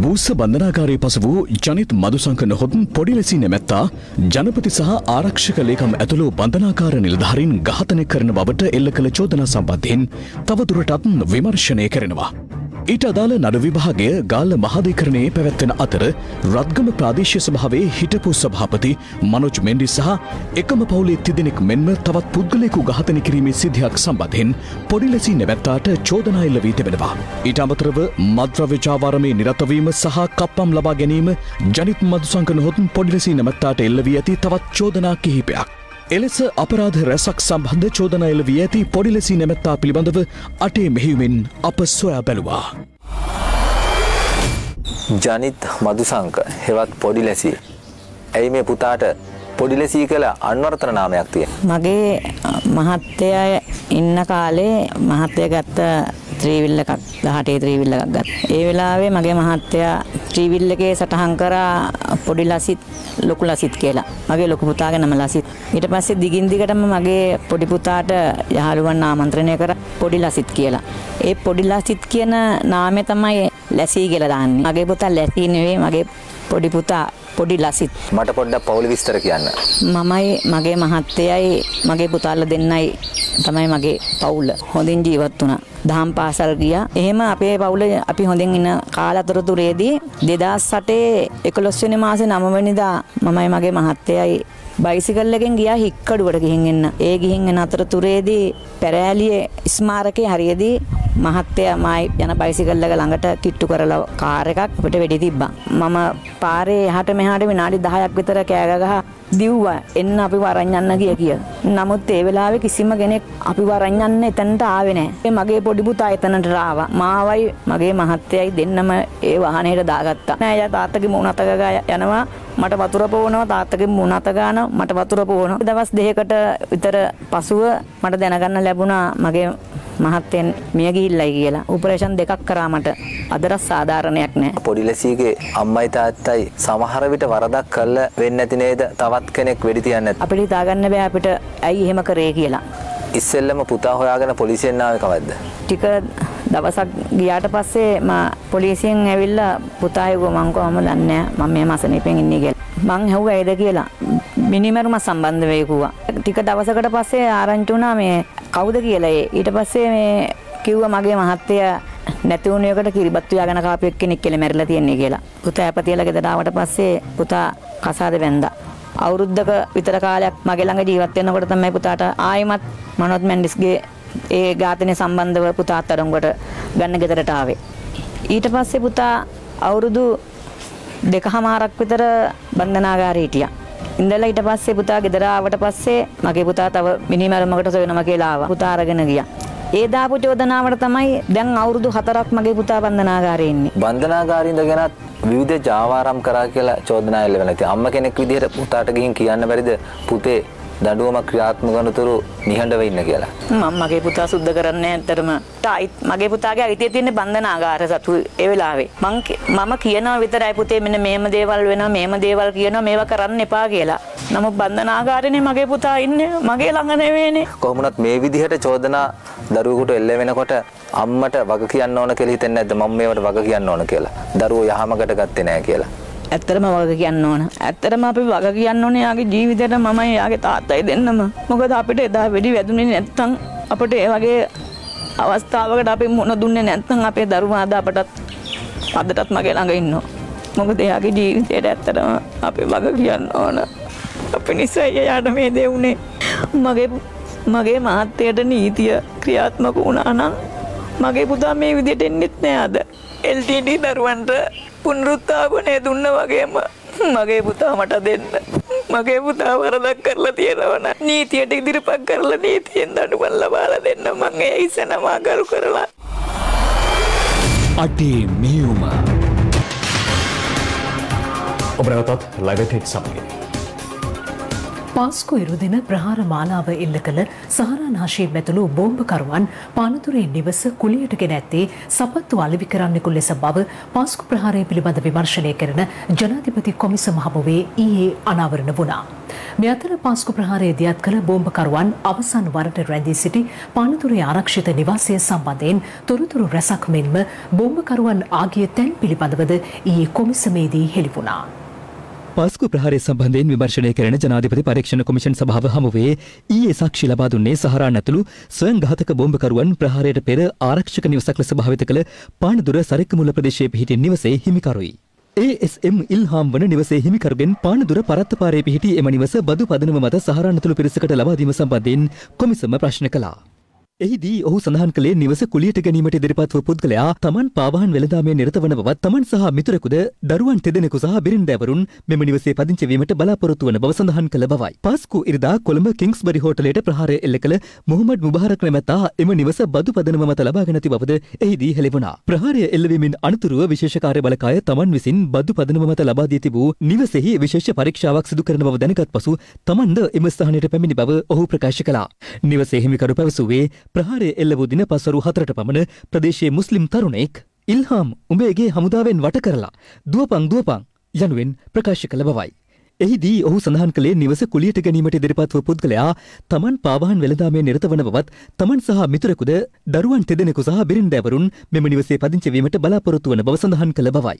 බූස්ස බන්ධනාගාරයේ පසු වූ ජනිත් මදුසංක නොහොත් පොඩිලෙසී නැමැත්තා ජනපති සහ ආරක්ෂක ලේකම් ඇතුළු බන්ධනාගාර නිලධාරීන් ඝාතනය කරන බවට එල්ල කළ චෝදනා සම්බන්ධයෙන් තවදුරටත් විමර්ශනය කරනවා. ඊට අදාළ නඩු විභාගය ගාල්ල මහාධිකරණයේ පැවැත්වෙන අතර රත්ගම ප්‍රාදේශීය සභාවේ හිටපු සභාපති මනෝජ් මෙන්ඩිස් සහ එකම පවුලේ තිදෙනෙක් මෙන්ම තවත් පුද්ගලයෙකු ඝාතනය කිරීමේ සිද්ධියක් සම්බන්ධයෙන් පොඩිලෙසී නැමැත්තාට චෝදනා එල්ල වී තිබෙනවා. ඊට අමතරව මද්‍රව්‍ය ජාවාරමේ නිරත වීම සහ කප්පම් ලබා ගැනීම ජනිත් මදුසංක නොහොත් පොඩිලෙසී නැමැත්තාට එල්ල වී ඇති තවත් චෝදනා කිහිපයක්. එලෙස අපරාධ රැසක් සම්බන්ධ චෝදනා එල්ල වී ඇති පොඩිලෙසී නැමැත්තා පිළිබඳව අටේ මෙහෙයුමින් අප සොයා බැලුවා. ජනිත් මදුසංක හෙවත් පොඩිලෙසී. ඇයි මේ පුතාට පොඩිලෙසී කියලා අන්වර්ථන නාමයක් තියෙන්නේ? මගේ මහත්තයා ඉන්න කාලේ මහත්තයා ගත්ත ත්‍රිවිල් එකක් 18 ත්‍රිවිල් එකක් ගත්තා. ඒ වෙලාවේ මගේ මහත්තයා ත්‍රිවිල් එකේ සටහන් කරා පොඩි ලසිත් ලොකු ලසිත් කියලා. මගේ ලොකු පුතාගේ නම ලසිත්. ඊට පස්සේ දිගින් දිගටම මගේ පොඩි පුතාට යහළුවන් ආමන්ත්‍රණය කරා පොඩි ලසිත් කියලා. ඒ පොඩි ලසිත් කියන නාමය තමයි ලැසී කියලා දාන්නේ. මගේ පුතා ලැසී නෙවෙයි මගේ පොඩි පුතා පොඩි ලසිත්. මට පොඩ්ඩක් පවුල විස්තර කියන්න. මමයි මගේ මහත්තයයි මගේ පුතාලා දෙන්නයි තමයි මගේ පවුල. හොඳින් ජීවත් වුණා. දහම් පාසල් ගියා. එහෙම අපේ පවුල අපි හොඳින් ඉන්න කාල අතරතුරේදී 2008 11 වෙනි මාසේ 9 වෙනිදා මමයි මගේ මහත්තයයි බයිසිකල් එකෙන් ගියා හික්කඩුවට ගිහින් එන්න. ඒ ගිහින් එන අතරතුරේදී පෙරෑලියේ ස්මාරකයේ හරියදී මහත්තයා මායි යන බයිසිකල් එක ළඟට කිට්ටු කරලා කාර් එකක් අපිට වෙඩි තිබ්බා. මම පාරේ එහාට මෙහාට විනාඩි 10ක් විතර කෑ ගහ දිව්වා එන්න අපිව අරන් යන්න කිය. නමුත් ඒ වෙලාවේ කිසිම කෙනෙක් අපිව අරන් යන්න එතනට ආවේ නැහැ. මගේ පොඩි පුතා එතනට ආවා. මාවයි මගේ මහත්තයයි දෙන්නම ඒ වාහනේට දාගත්තා. නෑ යා තාත්තගේ මුණ අත ගා යනවා. මට වතුර පොවනවා තාත්තගේ මුණ අත ගන්නවා මට වතුර පොවනවා. දවස් දෙකකට විතර පසුව මට දැනගන්න ලැබුණා මගේ මහත්තයන් මිය ගිහිල්ලයි කියලා. ඔපරේෂන් දෙකක් කරා මට. අදට සාධාරණයක් නෑ. පොඩි ලෙසීගේ අම්මයි තාත්තයි සමහර විට වරදක් කළා වෙන්නේ නැති නේද? තවත් කෙනෙක් වෙඩි තියන්නේ නැත්නම් අපිට හිතාගන්න බෑ අපිට ඇයි එහෙම කරේ කියලා. ඉස්සෙල්ලම පුතා හොයාගෙන පොලිසියෙන් ආවේ කවද්ද? ටික දවසක් ගියාට පස්සේ මම පොලිසියෙන් ඇවිල්ලා පුතා හිව්වා මං කොහොමද දන්නේ මම මේ මාසෙනිපෙන් ඉන්නේ කියලා. මං හෙව්වා ඒද කියලා. මිනිමරුම සම්බන්ධ වෙයි කිව්වා. ටික දවසකට පස්සේ ආරංචි වුණා මේ කවුද කියලා. ඊට පස්සේ මේ කිව්වා මගේ මහත්තයා නැති වුණ එකට කිරිබත් ව්‍යාගෙන කාපු එක්කෙනෙක් කියලා මැරිලා තියන්නේ කියලා. පුතා අපතියලා ගෙදර ආවට පස්සේ පුතා කසාද බැන්දා. අවුරුද්දක විතර කාලයක් මගේ ළඟ ජීවත් වෙනකොට තමයි පුතාට ආයිමත් මනෝජ් මැන්ඩිස්ගේ ඒ ඝාතනය සම්බන්ධව පුතා තරංගකට ගන්න ගෙදරට ආවේ. ඊට පස්සේ පුතා අවුරුදු 2කමාරක් විතර බන්ධනාගාරේ හිටියා. ඉඳලා ඊට පස්සේ පුතා ගෙදර ආවට පස්සේ මගේ පුතා තව මිනිමරුමකට සොයනවා කියලා ආවා. පුතා අරගෙන ගියා. ඒ දාපු චෝදනාවට තමයි දැන් අවුරුදු 4ක් මගේ පුතා බන්ධනාගාරේ ඉන්නේ. බන්ධනාගාරේ ඉඳගෙනත් විවිධ ජාවාරම් කරා කියලා චෝදනා එල්ල වෙලා තියෙනවා. අම්ම කෙනෙක් විදිහට පුතාට ගිහින් කියන්න බැරිද පුතේ දඬුවම ක්‍රියාත්මක වනතුරු නිහඬව ඉන්න කියලා? මම මගේ පුතා සුද්ධ කරන්නේ ඇත්තටම මගේ පුතාගේ අයිතිය තියෙන බන්ධනාගාර සතු ඒ වෙලාවේ මම කියනවා විතරයි පුතේ මෙන්න මේම දේවල් වෙනවා මේම දේවල් කියනවා මේවා කරන්න එපා කියලා. නමුත් බන්ධනාගාරේනේ මගේ පුතා ඉන්නේ මගේ ළඟ නෙවෙයිනේ. කොහොමුණත් මේ විදිහට චෝදනා දරුවෙකුට එල්ල වෙනකොට අම්මට වග කියන්න ඕන කියලා හිතෙන්නේ නැද්ද? මම මේවට වග කියන්න ඕන කියලා. දරුවෝ යහමකට ගත්තේ නැහැ කියලා. ඇත්තටම වග කියන්න ඕන. ඇත්තටම අපි වග කියන්න ඕනේ යාගේ ජීවිතේට මමයි යාගේ තාත්තයි දෙන්නම. මොකද අපිට එදා වෙඩි වැදුනේ නැත්තම් අපිට ඒ වගේ අවස්ථාවකට අපි මොන දුන්නේ නැත්තම් අපේ දරුවා අද අදටත් මගේ ළඟ ඉන්නවා. මොකද යාගේ ජීවිතේට ඇත්තටම අපි වග කියන්න ඕන. අපි නිසා යාට මේ දේ උනේ. මගේ මහත්තයට නීතිය ක්‍රියාත්මක වුණා නම් මගේ පුතා මේ විදිහට එන්නෙත් නෑ අද. LTD දරුවන්ට පුනරුත්ථාපනය දුන්න වගේම මගේ පුතා මට දෙන්න. මගේ පුතා වරදක් කරලා තියෙනවා නම් නීතියට ඉදිරිපත් කරලා නීතියෙන් දඬුවම් ලබාලා දෙන්න මම ඒ ඉස්සනම කරු කරලා. අටේ මෙයුම ඔබ නැවතත් ලයිව් එට් සමගින් පාස්කු ඉරුදින ප්‍රහාර මාලාව එල්ල කළ සහරාන් හෂීම් ඇතුළු බෝම්බකරුවන් පානතුරේ නිවස කුලියට ගෙන ඇත්තේ සපත්තු අලෙවි කරන්නෙකු ලෙස බව පාස්කු ප්‍රහාරය පිළිබඳ විමර්ශනය කරන ජනාධිපති කොමිසම හමුවේ ඊයේ අනාවරණ වුණා. මේ අතර පාස්කු ප්‍රහාරය දියත් කළ බෝම්බකරුවන් අවසන් වරට රැඳී සිටි පානතුරේ ආරක්ෂිත නිවාසය සම්බන්ධයෙන් තොරතුරු රැසක් මෙන්ම බෝම්බකරුවන් ආගිය තැන් පිළිබඳවද ඊයේ කොමිසමේදී හෙළි වුණා. පාස්කු ප්‍රහාරය සම්බන්ධයෙන් විමර්ශනය කරන ජනාධිපති පරීක්ෂණ කොමිෂන් සභාව හමුවේ ඊයේ සාක්ෂි ලබා දුන්නේ සහරාන් ඇතුළු ස්වයං ඝාතක බෝම්බකරුවන් ප්‍රහාරයට පෙර ආරක්ෂක නිවසක් ලෙස භාවිත කළ පානදුර සරෙක්කමුල ප්‍රදේශයේ පිහිටි නිවසේ හිමිකරුයි. ASM ඉල්හාම් වන නිවසේ හිමිකරුගෙන් පානදුර පරත්තපාරේ පිහිටි එම නිවස බදු පදනම මත සහරාන් ඇතුළු පිරිසකට ලබා දීම සම්බන්ධයෙන් කොමිසම ප්‍රශ්න කළා. එහිදී ඔහු සඳහන් කළේ නිවස කුලියට ගැනීමට ඉදිරිපත් වූ පුද්ගලයා තමන් පාවාහන් වෙළඳාමේ නිරත වන බවත් තමන් සහ මිතුරෙකුද දරුවන් තෙදෙනෙකු සහ බිරින්දෑවරුන් මෙම නිවසේ පදිංචි වීමට බලාපොරොත්තු වන බව සඳහන් කළ බවයි. පාස්කු ඉරිදා කොළඹ කිංස්බරි හෝටලයට ප්‍රහාරය එල්ල කළ මොහොමඩ් මුබාරක් නැමැත්තා එම නිවස බදු පදනම මත ලබාගෙන ඇති බවද එහිදී හෙළිවුණා. ප්‍රහාරය එල්ලවීමෙන් අනතුරුව විශේෂ කාර්ය බලකාය තමන් විසින් බදු පදනම මත ලබා දී තිබූ නිවසේහි විශේෂ පරීක්ෂාවක් සිදු කරන බව දැනගත් පසු තමන්ද එම ස්ථානයට පැමිණි බව ඔහු ප්‍රකාශ කළා. නිවසේ හිමිකරු පැවසුවේ ප්‍රහාරය එල්ල වූ දින පස්වරු 4ට පමණ ප්‍රදේශයේ මුස්ලිම් තරුණෙක් ඉල්හාම් උඹේගේ හමුදාවෙන් වට කරලා දුවපන් යනුවෙන් ප්‍රකාශ කළ බවයි. එහිදී ඔහු සඳහන් කළේ නිවස කුලියට ගැනීමට ඉදිරිපත් වූ පුද්ගලයා තමන් පාවාහන් වෙළඳාමේ නිරත වන බවත් තමන් සහ මිතුරෙකුද දරුවන් දෙදෙනෙකු සහ බිරින්දෑවරුන් මෙම නිවසේ පදිංචි වීමට බලාපොරොත්තු වන බව සඳහන් කළ බවයි.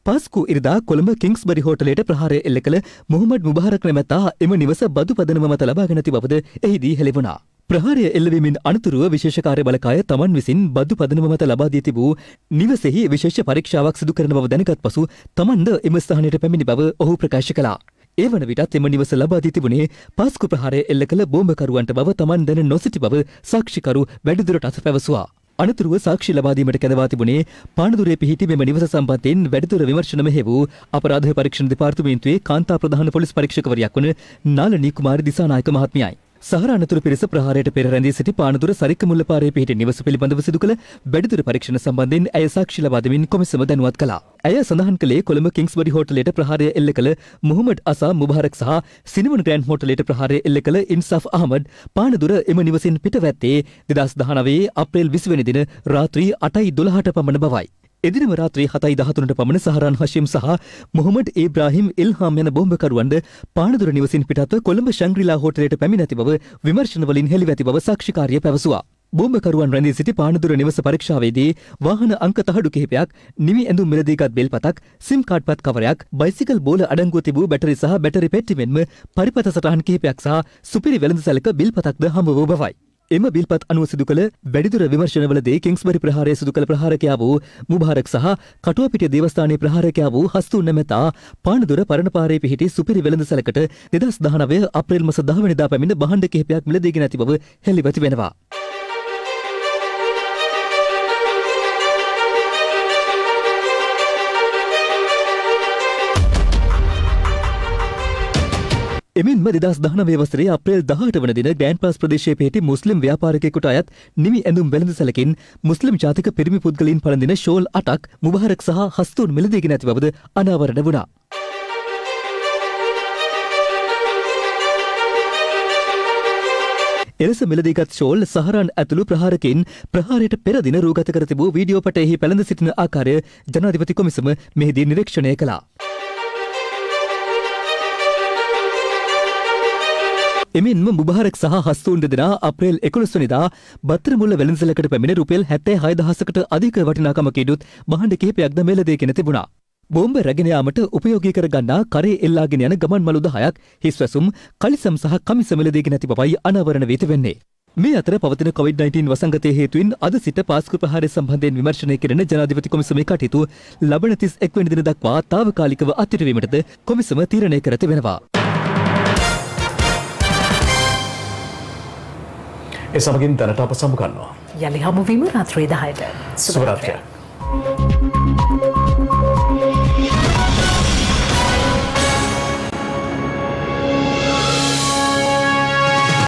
පාස්කු ඉරිදා කොළඹ කිංස්බරි හෝටලයට ප්‍රහාරය එල්ල කළ මොහොමඩ් මුබාරක් නැමැත්තා එම නිවස බදු පදනම මත ලබාගෙන ඇති බවද එහිදී හෙළිවුණා. ප්‍රහාරය එල්ලවීමෙන් අනතුරුව විශේෂ කාර්ය බලකාය තමන් විසින් බදු පදනම මත ලබා දී තිබූ නිවසෙහි විශේෂ පරීක්ෂාවක් සිදු කරන බව දැනගත් පසු තමන්ද එම ස්ථානයට පැමිණි බව ඔහු ප්‍රකාශ කළා. ඒ වන විටත් එම නිවස ලබා දී තිබුණේ පාස්කු ප්‍රහාරය එල්ල කළ බෝම්බකරුවන්ට බව තමන් දැන නොසිටි බව සාක්ෂිකරු වැඩිදුරටත් පැවසුවා. අනතුරුව සාක්ෂි ලබා දීමට කැඳවා තිබුණේ පානදුරේ පිහිටි මෙම නිවස සම්බන්ධයෙන් වැඩිදුර විමර්ශන මෙහෙවූ අපරාධ පරීක්ෂණ දෙපාර්තමේන්තුවේ කාන්තා ප්‍රධාන පොලිස් පරීක්ෂකවරියක් වන නාලනී කුමාරි දිසානායක මහත්මියයි. සහර අනතුරු පිරිස ප්‍රහාරයට පෙර රැඳී සිටි පානදුර සරික මුල්ලපාරේ පිහිටි නිවස පිළිබඳව සිදු කළ වැඩිදුර පරීක්ෂණ සම්බන්ධයෙන් ඇය සාක්ෂි ලබා දෙමින් කොමිසම දැනුවත් කළා. ඇය සඳහන් කළේ කොළඹ කිංස්බරි හෝටලයට ප්‍රහාරය එල්ල කළ මොහොමඩ් අසා මුබාරක් සහ සිනමන් ග්‍රෑන්ඩ් හෝටලයට ප්‍රහාරය එල්ල කළ ඉන්සාෆ් අහමඩ් පානදුර එම නිවසින් පිටවැත්තේ 2019 අප්‍රේල් 20 වෙනි දින රාත්‍රී 8:12ට පමණ බවයි. එදිනම රාත්‍රී 7:13ට පමණ සහරාන් හෂිම් සහ මොහොමඩ් ඉබ්‍රාහිම් ඉල්හාම් යන බෝම්බකරුවන්ද පානදුර නිවසින් පිටත්ව කොළඹ ශංග්‍රීලා හෝටලයට පැමිණ ඇති බව විමර්ශන වලින් හෙළිව ඇති බව සාක්ෂිකාරිය පැවසුවා. බෝම්බකරුවන් රැඳී සිටි පානදුර නිවස පරීක්ෂාවේදී වාහන අංක තහඩු කිහිපයක්, නිවි ඇඳුම් මිලදීගත් බෙල්පතක්, සිම් කාඩ් පත් කවරයක්, බයිසිකල් බෝල අඩංගුව තිබූ බැටරි සහ බැටරි පෙට්ටි මෙන්ම පරිපත සටහන් කිහිපයක් සහ සුපිරි වෙළඳසැලක බිල්පතක්ද හමු වූ බවයි. එම බිල්පත් අනුව සිදු කළ වැඩිදුර විමර්ශනවලදී කිංස්බරි ප්‍රහාරය සිදු කළ ප්‍රහාරකයා වූ මුබාරක් සහ කටුවපිටිය දේවස්ථානයේ ප්‍රහාරකයා වූ හස්තුන් නැමැතා පානදුර පරණපාරේ පිහිටි සුපිරි වෙළඳසැලකට 2019 අප්‍රේල් මාස 10 වෙනිදා පැමිණ භාණ්ඩ කිහිපයක් මිලදීගෙන ඇති බව හෙළිව තිබෙනවා. එමෙන්ම 2019 වසරේ අප්‍රේල් 18 වන දින ග්‍රෑන්ඩ් පාස් ප්‍රදේශයේ පිහිටි මුස්ලිම් ව්‍යාපාරිකයෙකුට අයත් නිවි ඇඳුම් වෙළඳසැලකින් මුස්ලිම් ජාතික පිරිමි පුද්ගලයන් පළඳින ෂෝල් 8ක් මුබාරක් සහ හස්තුන් මිලදීගෙන ඇති බවද අනාවරණ වුණා. එලෙස මිලදීගත් ෂෝල් සහරාන් ඇතුළු ප්‍රහාරකයින් ප්‍රහාරයට පෙර දින රූගත කර තිබූ වීඩියෝ පටයෙහි පැළඳ සිටින ආකාරය ජනාධිපති කොමිසම මෙහිදී නිරීක්ෂණය කළා. එමෙන්ම මුබාරක් සහ හස්තුන් දෙදෙනා අප්‍රේල් 11 වෙනිදා බත්තරමුල්ල වෙළඳසැලකට පැමිණ රුපියල් 76000කට අධික වටිනාකමක ඉදුත් භාණ්ඩ කිහිපයක්ද මෙලදීගෙන තිබුණා. බෝම්බ රැගෙන යාමට උපයෝගී කර ගන්නා කරේ එල්ලාගෙන යන ගමන් මළු 10ක් හිස්වැසුම්, කලිසම් සහ කමිස මෙලදීගෙන ඇති බවයි අනාවරණ වී තිබෙන්නේ. මේ අතර පවතින COVID-19 වසංගතයේ හේතුවෙන් අද සිට පාස්කු ප්‍රහාරය සම්බන්ධයෙන් විමර්ශනය කෙරෙන ජනාධිපති කොමිසමේ කටයුතු ලබන 31 වෙනි දින දක්වා తాවකාලිකව අත්හිටුවීමටද කොමිසම තීරණය කර තිබෙනවා. ඒ සමගින් දැනට අප සමුගන්නවා. යලි හමුවීම රාත්‍රී 10ට. සුබ රාත්‍රියක්.